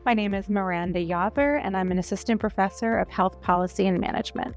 My name is Miranda Yaver, and I'm an assistant professor of health policy and management.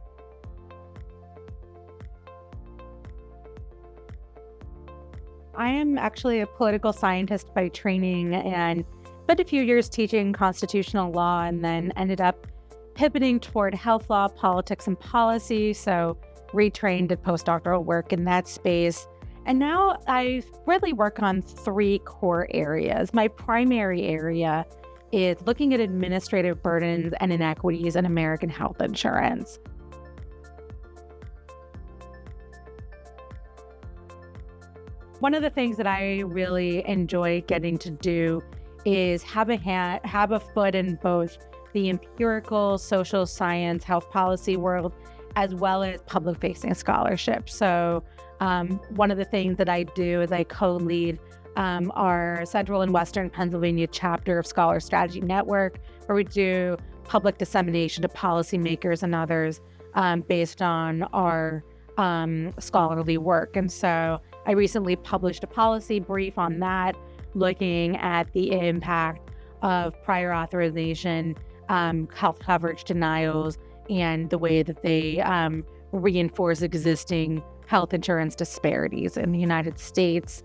I am actually a political scientist by training and spent a few years teaching constitutional law and then ended up pivoting toward health law, politics, and policy. So retrained did postdoctoral work in that space. And now I really work on three core areas. My primary area is looking at administrative burdens and inequities in American health insurance. One of the things that I really enjoy getting to do is have a foot in both the empirical, social science, health policy world, as well as public-facing scholarship. So one of the things that I do is I co-lead our Central and Western Pennsylvania chapter of Scholar Strategy Network, where we do public dissemination to policymakers and others based on our scholarly work. And so I recently published a policy brief on that, looking at the impact of prior authorization, health coverage denials, and the way that they reinforce existing health insurance disparities in the United States.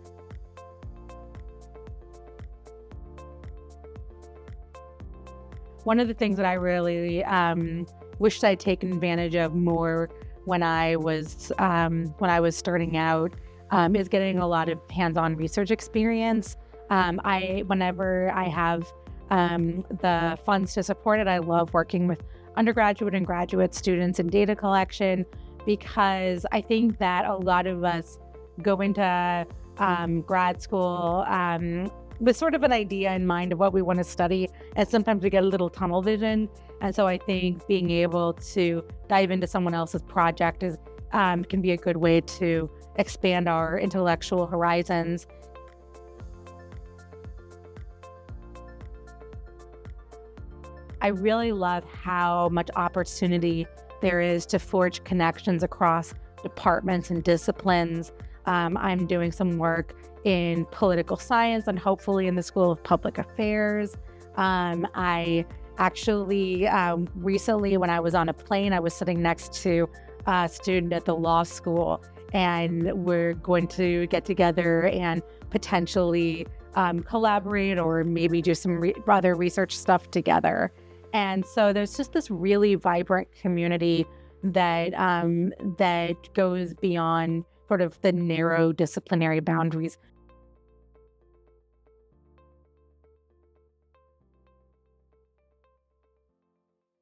One of the things that I really wished I'd taken advantage of more when I was starting out is getting a lot of hands-on research experience. Whenever I have the funds to support it, I love working with undergraduate and graduate students in data collection, because I think that a lot of us go into grad school with sort of an idea in mind of what we want to study, and sometimes we get a little tunnel vision. And so I think being able to dive into someone else's project can be a good way to expand our intellectual horizons. I really love how much opportunity there is to forge connections across departments and disciplines. I'm doing some work in political science and hopefully in the School of Public Affairs. I actually recently, when I was on a plane, I was sitting next to a student at the law school, and we're going to get together and potentially collaborate or maybe do some other research stuff together. And so there's just this really vibrant community that that goes beyond sort of the narrow disciplinary boundaries